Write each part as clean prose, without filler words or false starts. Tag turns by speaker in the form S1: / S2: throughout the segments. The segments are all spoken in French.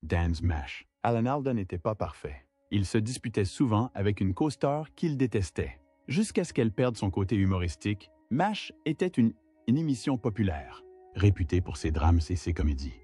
S1: Dan's MASH. Alan Alda n'était pas parfait. Il se disputait souvent avec une co-star qu'il détestait. Jusqu'à ce qu'elle perde son côté humoristique, MASH était une émission populaire, réputée pour ses drames et ses comédies.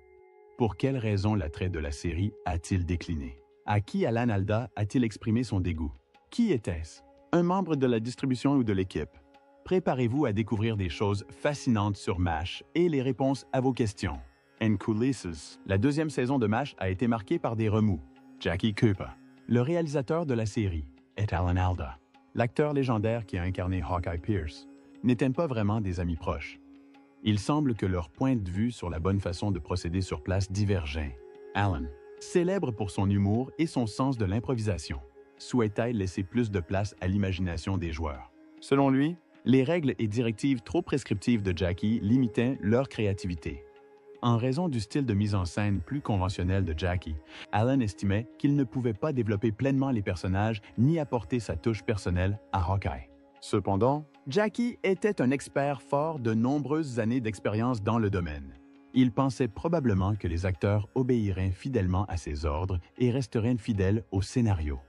S1: Pour quelle raison l'attrait de la série a-t-il décliné? À qui Alan Alda a-t-il exprimé son dégoût? Qui était-ce? Un membre de la distribution ou de l'équipe? Préparez-vous à découvrir des choses fascinantes sur MASH et les réponses à vos questions. En coulisses, la deuxième saison de MASH a été marquée par des remous. Jackie Cooper, le réalisateur de la série, est Alan Alda. L'acteur légendaire qui a incarné Hawkeye Pierce n'étaient pas vraiment des amis proches. Il semble que leurs points de vue sur la bonne façon de procéder sur place divergeaient. Alan, célèbre pour son humour et son sens de l'improvisation, souhaitait laisser plus de place à l'imagination des joueurs. Selon lui, les règles et directives trop prescriptives de Jackie limitaient leur créativité. En raison du style de mise en scène plus conventionnel de Jackie, Alan estimait qu'il ne pouvait pas développer pleinement les personnages ni apporter sa touche personnelle à Hawkeye. Cependant, Jackie était un expert fort de nombreuses années d'expérience dans le domaine. Il pensait probablement que les acteurs obéiraient fidèlement à ses ordres et resteraient fidèles au scénario.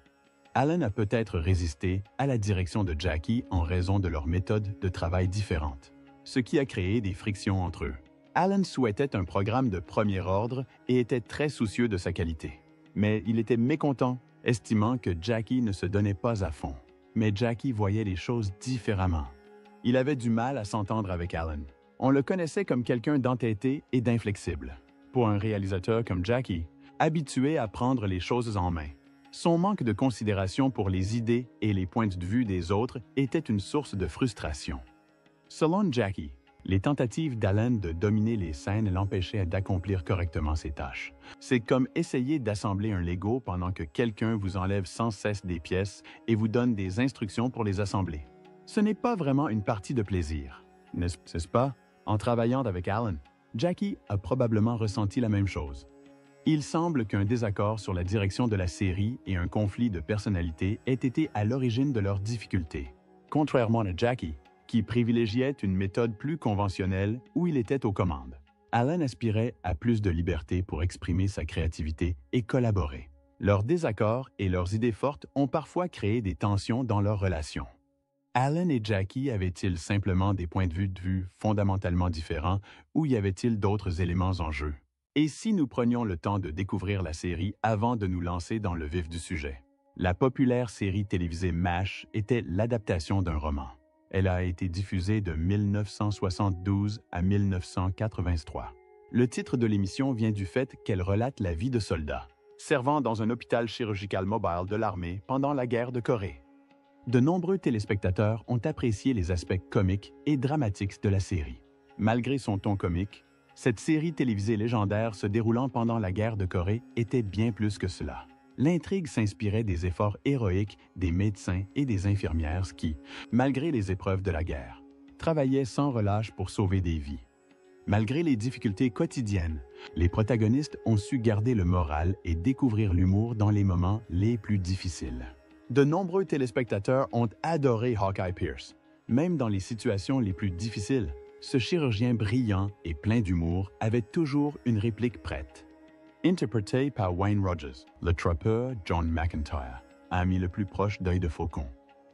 S1: Alan a peut-être résisté à la direction de Jackie en raison de leurs méthodes de travail différentes, ce qui a créé des frictions entre eux. Alan souhaitait un programme de premier ordre et était très soucieux de sa qualité. Mais il était mécontent, estimant que Jackie ne se donnait pas à fond. Mais Jackie voyait les choses différemment. Il avait du mal à s'entendre avec Alan. On le connaissait comme quelqu'un d'entêté et d'inflexible. Pour un réalisateur comme Jackie, habitué à prendre les choses en main, son manque de considération pour les idées et les points de vue des autres était une source de frustration. Selon Jackie, les tentatives d'Alan de dominer les scènes l'empêchaient d'accomplir correctement ses tâches. C'est comme essayer d'assembler un Lego pendant que quelqu'un vous enlève sans cesse des pièces et vous donne des instructions pour les assembler. Ce n'est pas vraiment une partie de plaisir, n'est-ce pas? En travaillant avec Alan, Jackie a probablement ressenti la même chose. Il semble qu'un désaccord sur la direction de la série et un conflit de personnalité aient été à l'origine de leurs difficultés. Contrairement à Jackie, qui privilégiait une méthode plus conventionnelle où il était aux commandes, Alan aspirait à plus de liberté pour exprimer sa créativité et collaborer. Leurs désaccords et leurs idées fortes ont parfois créé des tensions dans leur relation. Alan et Jackie avaient-ils simplement des points de vue fondamentalement différents ou y avait-il d'autres éléments en jeu? Et si nous prenions le temps de découvrir la série avant de nous lancer dans le vif du sujet? La populaire série télévisée MASH était l'adaptation d'un roman. Elle a été diffusée de 1972 à 1983. Le titre de l'émission vient du fait qu'elle relate la vie de soldats, servant dans un hôpital chirurgical mobile de l'armée pendant la guerre de Corée. De nombreux téléspectateurs ont apprécié les aspects comiques et dramatiques de la série. Malgré son ton comique, cette série télévisée légendaire se déroulant pendant la guerre de Corée était bien plus que cela. L'intrigue s'inspirait des efforts héroïques des médecins et des infirmières qui, malgré les épreuves de la guerre, travaillaient sans relâche pour sauver des vies. Malgré les difficultés quotidiennes, les protagonistes ont su garder le moral et découvrir l'humour dans les moments les plus difficiles. De nombreux téléspectateurs ont adoré Hawkeye Pierce. Même dans les situations les plus difficiles, ce chirurgien brillant et plein d'humour avait toujours une réplique prête. Interprété par Wayne Rogers, le trapper John McIntyre, ami le plus proche d'Œil de Faucon,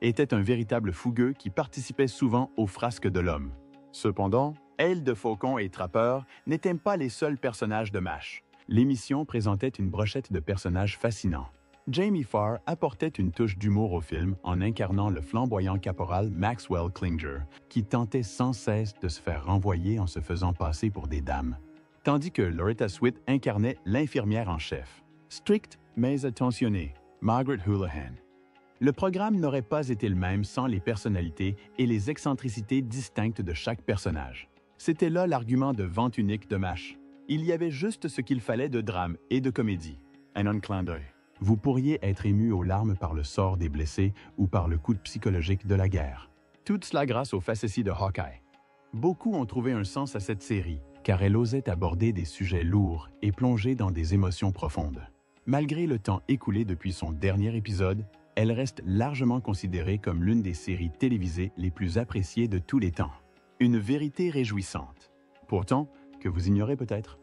S1: était un véritable fougueux qui participait souvent aux frasques de l'homme. Cependant, Œil de Faucon et Trapper n'étaient pas les seuls personnages de MASH. L'émission présentait une brochette de personnages fascinants. Jamie Farr apportait une touche d'humour au film en incarnant le flamboyant caporal Maxwell Klinger, qui tentait sans cesse de se faire renvoyer en se faisant passer pour des dames. Tandis que Loretta Swit incarnait l'infirmière en chef, stricte mais attentionnée, Margaret Houlihan. Le programme n'aurait pas été le même sans les personnalités et les excentricités distinctes de chaque personnage. C'était là l'argument de vente unique de MASH. Il y avait juste ce qu'il fallait de drame et de comédie. Un clin d'œil. Vous pourriez être ému aux larmes par le sort des blessés ou par le coup psychologique de la guerre. Tout cela grâce aux facéties de Hawkeye. Beaucoup ont trouvé un sens à cette série, car elle osait aborder des sujets lourds et plonger dans des émotions profondes. Malgré le temps écoulé depuis son dernier épisode, elle reste largement considérée comme l'une des séries télévisées les plus appréciées de tous les temps. Une vérité réjouissante. Pourtant, que vous ignorez peut-être.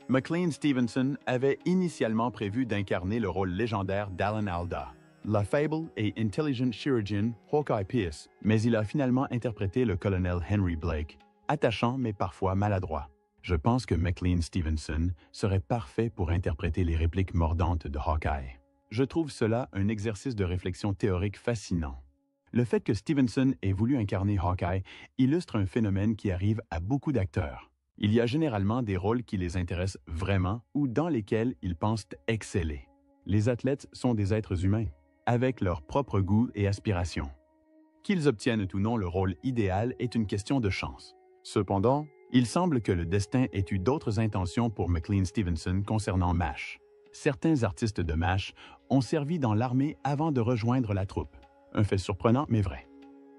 S1: McLean Stevenson avait initialement prévu d'incarner le rôle légendaire d'Alan Alda, l'affable et intelligent chirurgien Hawkeye Pierce, mais il a finalement interprété le colonel Henry Blake, attachant mais parfois maladroit. Je pense que McLean Stevenson serait parfait pour interpréter les répliques mordantes de Hawkeye. Je trouve cela un exercice de réflexion théorique fascinant. Le fait que Stevenson ait voulu incarner Hawkeye illustre un phénomène qui arrive à beaucoup d'acteurs. Il y a généralement des rôles qui les intéressent vraiment ou dans lesquels ils pensent exceller. Les athlètes sont des êtres humains, avec leurs propres goûts et aspirations. Qu'ils obtiennent ou non le rôle idéal est une question de chance. Cependant, il semble que le destin ait eu d'autres intentions pour McLean Stevenson concernant MASH. Certains artistes de MASH ont servi dans l'armée avant de rejoindre la troupe. Un fait surprenant mais vrai.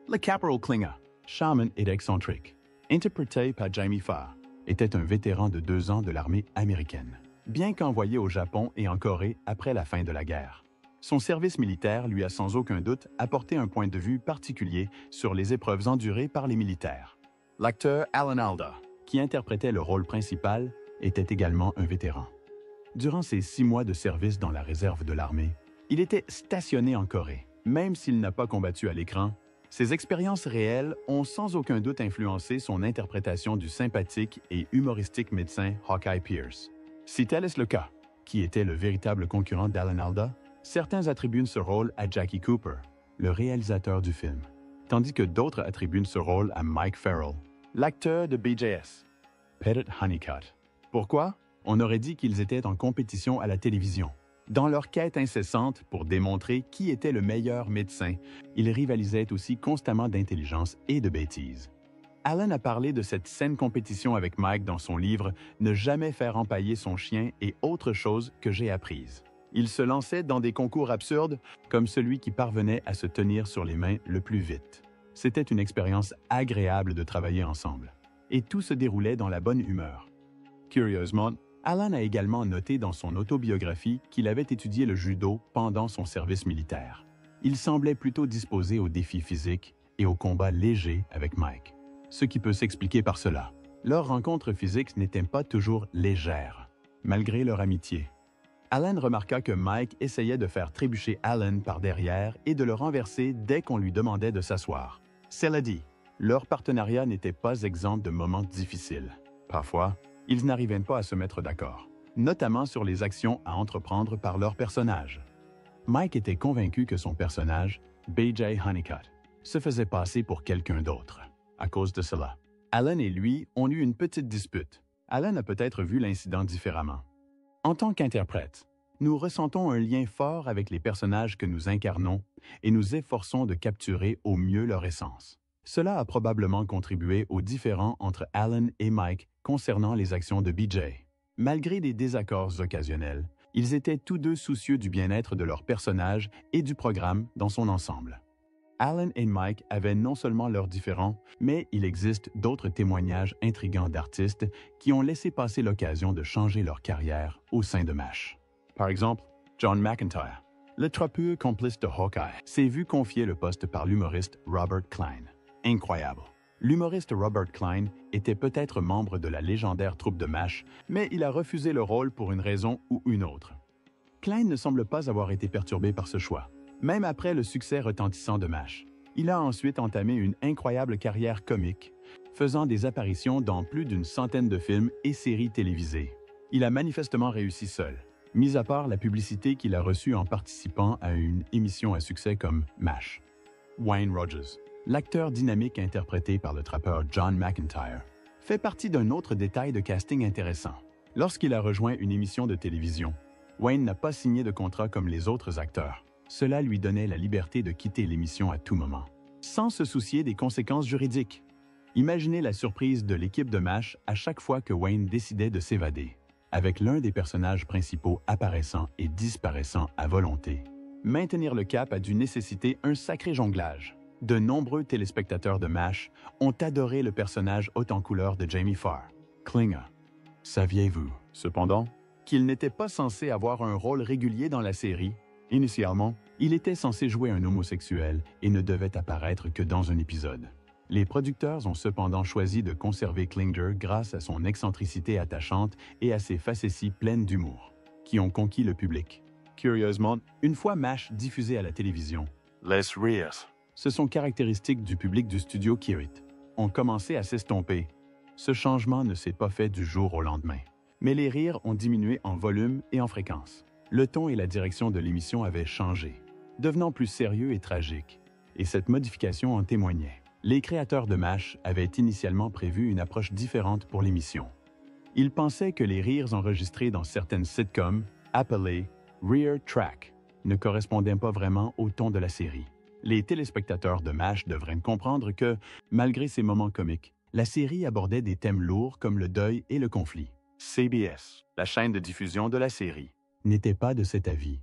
S1: Le Caporal Klinger, chaman et excentrique, interprété par Jamie Farr, était un vétéran de 2 ans de l'armée américaine, bien qu'envoyé au Japon et en Corée après la fin de la guerre. Son service militaire lui a sans aucun doute apporté un point de vue particulier sur les épreuves endurées par les militaires. L'acteur Alan Alda, qui interprétait le rôle principal, était également un vétéran. Durant ses 6 mois de service dans la réserve de l'armée, il était stationné en Corée. Même s'il n'a pas combattu à l'écran, ses expériences réelles ont sans aucun doute influencé son interprétation du sympathique et humoristique médecin Hawkeye Pierce. Si tel est le cas, qui était le véritable concurrent d'Alan Alda, certains attribuent ce rôle à Jackie Cooper, le réalisateur du film, tandis que d'autres attribuent ce rôle à Mike Farrell, l'acteur de BJS, Pettit Honeycutt. Pourquoi? On aurait dit qu'ils étaient en compétition à la télévision. Dans leur quête incessante pour démontrer qui était le meilleur médecin, ils rivalisaient aussi constamment d'intelligence et de bêtise. Alan a parlé de cette saine compétition avec Mike dans son livre « Ne jamais faire empailler son chien et autres choses que j'ai apprises ». Il se lançait dans des concours absurdes, comme celui qui parvenait à se tenir sur les mains le plus vite. C'était une expérience agréable de travailler ensemble. Et tout se déroulait dans la bonne humeur. Curieusement, Alan a également noté dans son autobiographie qu'il avait étudié le judo pendant son service militaire. Il semblait plutôt disposé aux défis physiques et aux combats légers avec Mike. Ce qui peut s'expliquer par cela. Leurs rencontres physiques n'étaient pas toujours légères, malgré leur amitié. Alan remarqua que Mike essayait de faire trébucher Alan par derrière et de le renverser dès qu'on lui demandait de s'asseoir. Cela dit, leur partenariat n'était pas exempt de moments difficiles. Parfois, ils n'arrivaient pas à se mettre d'accord, notamment sur les actions à entreprendre par leur personnage. Mike était convaincu que son personnage, B.J. Honeycutt, se faisait passer pour quelqu'un d'autre. À cause de cela, Alan et lui ont eu une petite dispute. Alan a peut-être vu l'incident différemment. En tant qu'interprète, nous ressentons un lien fort avec les personnages que nous incarnons et nous efforçons de capturer au mieux leur essence. Cela a probablement contribué aux différends entre Alan et Mike concernant les actions de BJ. Malgré des désaccords occasionnels, ils étaient tous deux soucieux du bien-être de leur personnage et du programme dans son ensemble. Alan et Mike avaient non seulement leurs différends, mais il existe d'autres témoignages intrigants d'artistes qui ont laissé passer l'occasion de changer leur carrière au sein de MASH. Par exemple, John McIntyre, le trapeux complice de Hawkeye, s'est vu confier le poste par l'humoriste Robert Klein. Incroyable! L'humoriste Robert Klein était peut-être membre de la légendaire troupe de MASH, mais il a refusé le rôle pour une raison ou une autre. Klein ne semble pas avoir été perturbé par ce choix, même après le succès retentissant de MASH. Il a ensuite entamé une incroyable carrière comique, faisant des apparitions dans plus d'une centaine de films et séries télévisées. Il a manifestement réussi seul, mis à part la publicité qu'il a reçue en participant à une émission à succès comme MASH. Wayne Rogers, l'acteur dynamique interprété par le trappeur John McIntyre, fait partie d'un autre détail de casting intéressant. Lorsqu'il a rejoint une émission de télévision, Wayne n'a pas signé de contrat comme les autres acteurs. Cela lui donnait la liberté de quitter l'émission à tout moment, sans se soucier des conséquences juridiques. Imaginez la surprise de l'équipe de MASH à chaque fois que Wayne décidait de s'évader, avec l'un des personnages principaux apparaissant et disparaissant à volonté. Maintenir le cap a dû nécessiter un sacré jonglage. De nombreux téléspectateurs de MASH ont adoré le personnage haut en couleur de Jamie Farr, Klinger. Saviez-vous, cependant, qu'il n'était pas censé avoir un rôle régulier dans la série? Initialement, il était censé jouer un homosexuel et ne devait apparaître que dans un épisode. Les producteurs ont cependant choisi de conserver Klinger grâce à son excentricité attachante et à ses facéties pleines d'humour, qui ont conquis le public. Curieusement, une fois MASH diffusé à la télévision, les rires, ce sont caractéristiques du public du studio Kirit, ont commencé à s'estomper. Ce changement ne s'est pas fait du jour au lendemain, mais les rires ont diminué en volume et en fréquence. Le ton et la direction de l'émission avaient changé, devenant plus sérieux et tragique, et cette modification en témoignait. Les créateurs de MASH avaient initialement prévu une approche différente pour l'émission. Ils pensaient que les rires enregistrés dans certaines sitcoms, appelés « rear track », ne correspondaient pas vraiment au ton de la série. Les téléspectateurs de MASH devraient comprendre que, malgré ces moments comiques, la série abordait des thèmes lourds comme le deuil et le conflit. CBS, la chaîne de diffusion de la série, n'était pas de cet avis.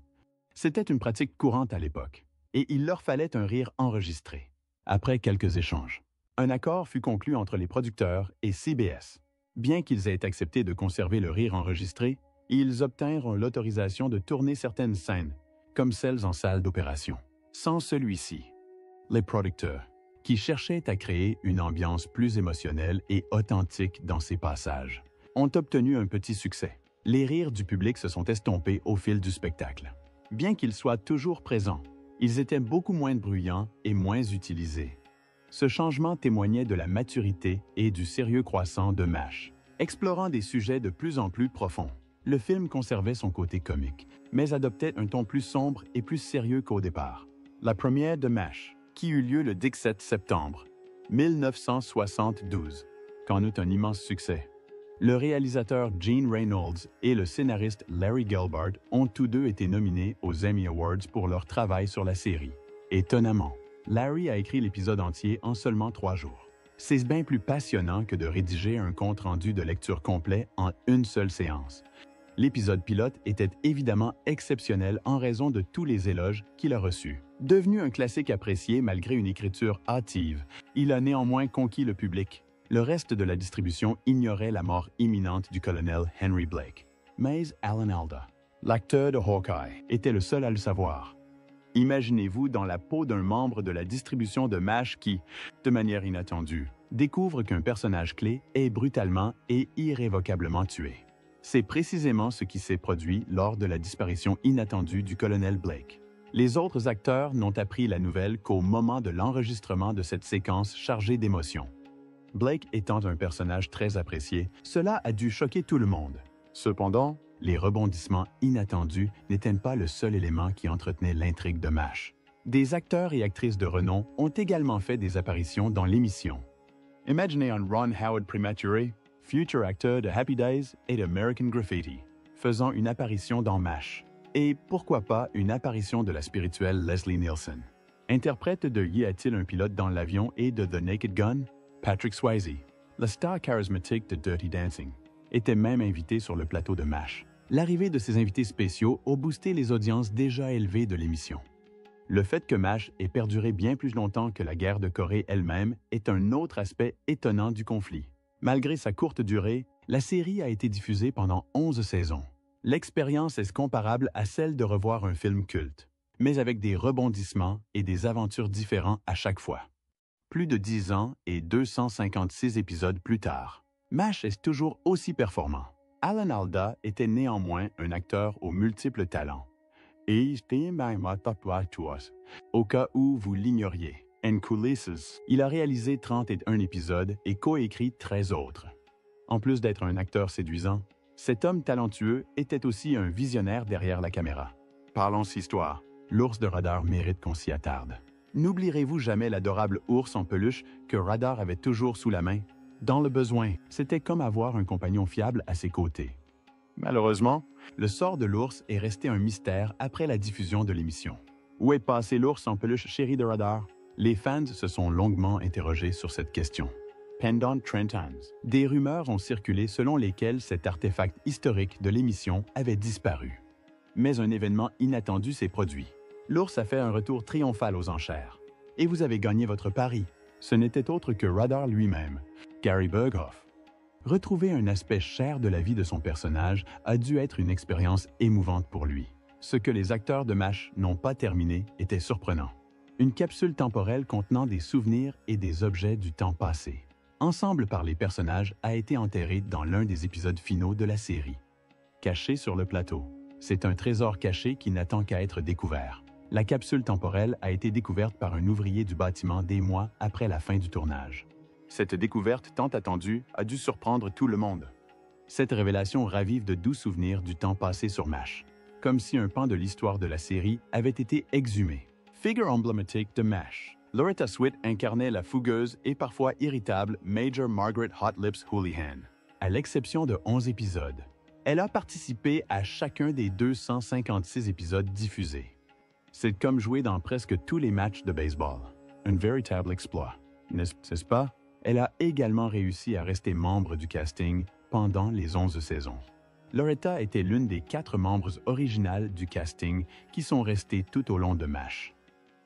S1: C'était une pratique courante à l'époque, et il leur fallait un rire enregistré. Après quelques échanges, un accord fut conclu entre les producteurs et CBS. Bien qu'ils aient accepté de conserver le rire enregistré, ils obtinrent l'autorisation de tourner certaines scènes, comme celles en salle d'opération. Sans celui-ci, les producteurs, qui cherchaient à créer une ambiance plus émotionnelle et authentique dans ces passages, ont obtenu un petit succès. Les rires du public se sont estompés au fil du spectacle. Bien qu'ils soient toujours présents, ils étaient beaucoup moins bruyants et moins utilisés. Ce changement témoignait de la maturité et du sérieux croissant de MASH. Explorant des sujets de plus en plus profonds, le film conservait son côté comique, mais adoptait un ton plus sombre et plus sérieux qu'au départ. La première de MASH, qui eut lieu le 17 septembre 1972, connut un immense succès. Le réalisateur Gene Reynolds et le scénariste Larry Gelbart ont tous deux été nominés aux Emmy Awards pour leur travail sur la série. Étonnamment, Larry a écrit l'épisode entier en seulement 3 jours. C'est bien plus passionnant que de rédiger un compte-rendu de lecture complet en une seule séance. L'épisode pilote était évidemment exceptionnel en raison de tous les éloges qu'il a reçus. Devenu un classique apprécié malgré une écriture hâtive, il a néanmoins conquis le public. Le reste de la distribution ignorait la mort imminente du colonel Henry Blake. Mais Alan Alda, l'acteur de Hawkeye, était le seul à le savoir. Imaginez-vous dans la peau d'un membre de la distribution de MASH qui, de manière inattendue, découvre qu'un personnage clé est brutalement et irrévocablement tué. C'est précisément ce qui s'est produit lors de la disparition inattendue du colonel Blake. Les autres acteurs n'ont appris la nouvelle qu'au moment de l'enregistrement de cette séquence chargée d'émotions. Blake étant un personnage très apprécié, cela a dû choquer tout le monde. Cependant, les rebondissements inattendus n'étaient pas le seul élément qui entretenait l'intrigue de MASH. Des acteurs et actrices de renom ont également fait des apparitions dans l'émission. Imaginez un Ron Howard prématuré, futur acteur de Happy Days et d'American Graffiti, faisant une apparition dans MASH. Et pourquoi pas une apparition de la spirituelle Leslie Nielsen. Interprète de Y a-t-il un pilote dans l'avion et de The Naked Gun, Patrick Swayze, la star charismatique de Dirty Dancing, était même invité sur le plateau de MASH. L'arrivée de ces invités spéciaux a boosté les audiences déjà élevées de l'émission. Le fait que MASH ait perduré bien plus longtemps que la guerre de Corée elle-même est un autre aspect étonnant du conflit. Malgré sa courte durée, la série a été diffusée pendant 11 saisons. L'expérience est comparable à celle de revoir un film culte, mais avec des rebondissements et des aventures différents à chaque fois. Plus de 10 ans et 256 épisodes plus tard, MASH est toujours aussi performant. Alan Alda était néanmoins un acteur aux multiples talents. Et au cas où vous l'ignoriez, en coulisses, il a réalisé 31 épisodes et coécrit 13 autres. En plus d'être un acteur séduisant, cet homme talentueux était aussi un visionnaire derrière la caméra. Parlons histoire. L'ours de Radar mérite qu'on s'y attarde. N'oublierez-vous jamais l'adorable ours en peluche que Radar avait toujours sous la main? Dans le besoin, c'était comme avoir un compagnon fiable à ses côtés. Malheureusement, le sort de l'ours est resté un mystère après la diffusion de l'émission. Où est passé l'ours en peluche chéri de Radar? Les fans se sont longuement interrogés sur cette question. Pendant 30 ans, des rumeurs ont circulé selon lesquelles cet artefact historique de l'émission avait disparu. Mais un événement inattendu s'est produit. L'ours a fait un retour triomphal aux enchères. Et vous avez gagné votre pari. Ce n'était autre que Radar lui-même, Gary Berghoff. Retrouver un aspect cher de la vie de son personnage a dû être une expérience émouvante pour lui. Ce que les acteurs de MASH n'ont pas terminé était surprenant. une capsule temporelle contenant des souvenirs et des objets du temps passé. Ensemble par les personnages, a été enterré dans l'un des épisodes finaux de la série. Caché sur le plateau. C'est un trésor caché qui n'attend qu'à être découvert. La capsule temporelle a été découverte par un ouvrier du bâtiment des mois après la fin du tournage. Cette découverte tant attendue a dû surprendre tout le monde. Cette révélation ravive de doux souvenirs du temps passé sur MASH, comme si un pan de l'histoire de la série avait été exhumé. Figure emblématique de MASH. Loretta Swit incarnait la fougueuse et parfois irritable Major Margaret Hot Lips Houlihan. À l'exception de 11 épisodes, elle a participé à chacun des 256 épisodes diffusés. C'est comme jouer dans presque tous les matchs de baseball. Un véritable exploit, n'est-ce pas? Elle a également réussi à rester membre du casting pendant les 11 saisons. Loretta était l'une des 4 membres originales du casting qui sont restés tout au long de MASH.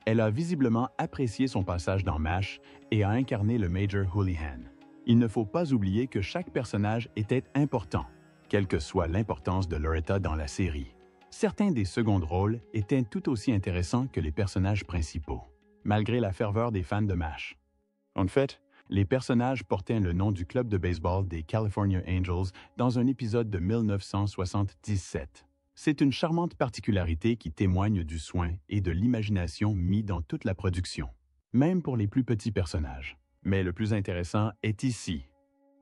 S1: Elle a visiblement apprécié son passage dans MASH et a incarné le Major Houlihan. Il ne faut pas oublier que chaque personnage était important, quelle que soit l'importance de Loretta dans la série. Certains des seconds rôles étaient tout aussi intéressants que les personnages principaux, malgré la ferveur des fans de MASH. En fait, les personnages portaient le nom du club de baseball des California Angels dans un épisode de 1977. C'est une charmante particularité qui témoigne du soin et de l'imagination mis dans toute la production, même pour les plus petits personnages. Mais le plus intéressant est ici.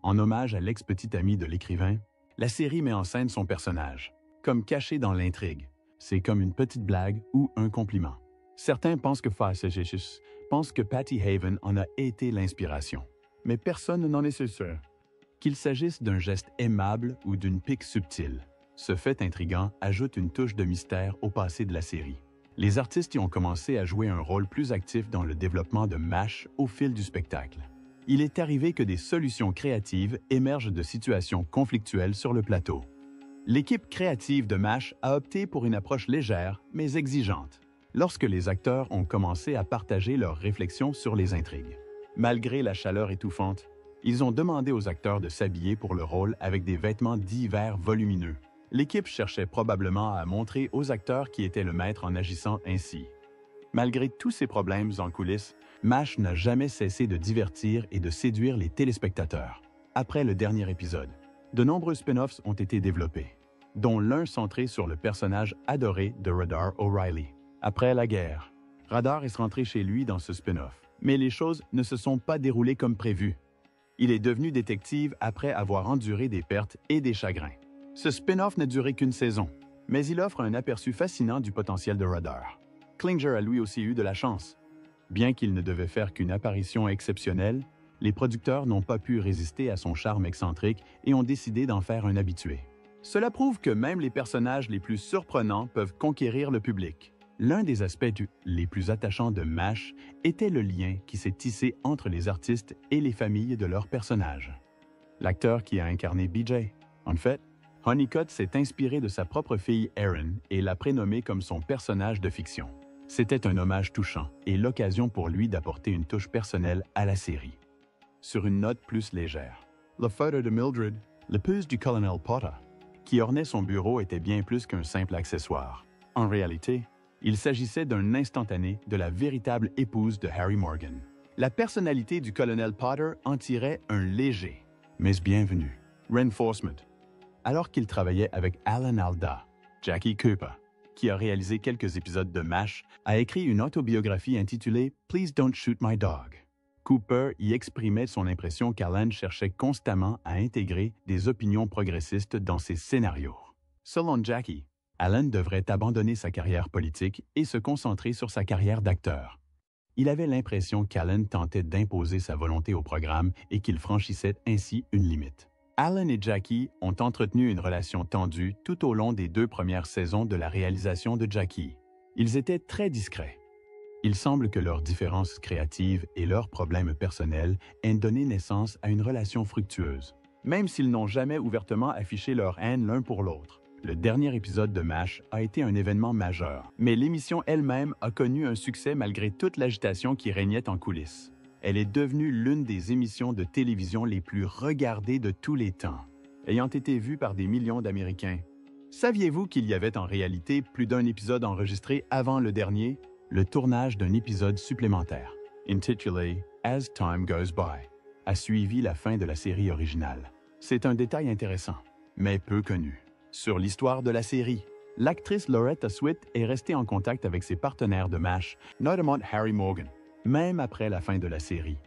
S1: En hommage à l'ex-petit ami de l'écrivain, la série met en scène son personnage, comme caché dans l'intrigue. C'est comme une petite blague ou un compliment. Certains pensent que Patty Haven en a été l'inspiration, mais personne n'en est sûr. Qu'il s'agisse d'un geste aimable ou d'une pique subtile, ce fait intriguant ajoute une touche de mystère au passé de la série. Les artistes y ont commencé à jouer un rôle plus actif dans le développement de MASH au fil du spectacle. Il est arrivé que des solutions créatives émergent de situations conflictuelles sur le plateau. L'équipe créative de MASH a opté pour une approche légère mais exigeante, lorsque les acteurs ont commencé à partager leurs réflexions sur les intrigues. Malgré la chaleur étouffante, ils ont demandé aux acteurs de s'habiller pour le rôle avec des vêtements d'hiver volumineux. L'équipe cherchait probablement à montrer aux acteurs qui était le maître en agissant ainsi. Malgré tous ces problèmes en coulisses, MASH n'a jamais cessé de divertir et de séduire les téléspectateurs. Après le dernier épisode, de nombreux spin-offs ont été développés, dont l'un centré sur le personnage adoré de Radar O'Reilly. Après la guerre, Radar est rentré chez lui dans ce spin-off, mais les choses ne se sont pas déroulées comme prévu. Il est devenu détective après avoir enduré des pertes et des chagrins. Ce spin-off n'a duré qu'une saison, mais il offre un aperçu fascinant du potentiel de Radar. Klinger a lui aussi eu de la chance. Bien qu'il ne devait faire qu'une apparition exceptionnelle, les producteurs n'ont pas pu résister à son charme excentrique et ont décidé d'en faire un habitué. Cela prouve que même les personnages les plus surprenants peuvent conquérir le public. L'un des aspects les plus attachants de MASH était le lien qui s'est tissé entre les artistes et les familles de leurs personnages. L'acteur qui a incarné BJ, en fait, Honeycutt s'est inspiré de sa propre fille Erin et l'a prénommée comme son personnage de fiction. C'était un hommage touchant et l'occasion pour lui d'apporter une touche personnelle à la série. Sur une note plus légère, la photo de Mildred, l'épouse du colonel Potter, qui ornait son bureau était bien plus qu'un simple accessoire. En réalité, il s'agissait d'un instantané de la véritable épouse de Harry Morgan. La personnalité du colonel Potter en tirait un léger, mais bienvenu, reinforcement. Alors qu'il travaillait avec Alan Alda, Jackie Cooper, qui a réalisé quelques épisodes de MASH, a écrit une autobiographie intitulée « Please Don't Shoot My Dog ». Cooper y exprimait son impression qu'Alan cherchait constamment à intégrer des opinions progressistes dans ses scénarios. Selon Jackie, Alan devrait abandonner sa carrière politique et se concentrer sur sa carrière d'acteur. Il avait l'impression qu'Alan tentait d'imposer sa volonté au programme et qu'il franchissait ainsi une limite. Alan et Jackie ont entretenu une relation tendue tout au long des 2 premières saisons de la réalisation de Jackie. Ils étaient très discrets. Il semble que leurs différences créatives et leurs problèmes personnels aient donné naissance à une relation fructueuse, même s'ils n'ont jamais ouvertement affiché leur haine l'un pour l'autre. Le dernier épisode de MASH a été un événement majeur, mais l'émission elle-même a connu un succès malgré toute l'agitation qui régnait en coulisses. Elle est devenue l'une des émissions de télévision les plus regardées de tous les temps, ayant été vue par des millions d'Américains. Saviez-vous qu'il y avait en réalité plus d'un épisode enregistré avant le dernier? le tournage d'un épisode supplémentaire, intitulé As Time Goes By, a suivi la fin de la série originale. C'est un détail intéressant, mais peu connu. Sur l'histoire de la série, l'actrice Loretta Swit est restée en contact avec ses partenaires de MASH, notamment Harry Morgan, même après la fin de la série.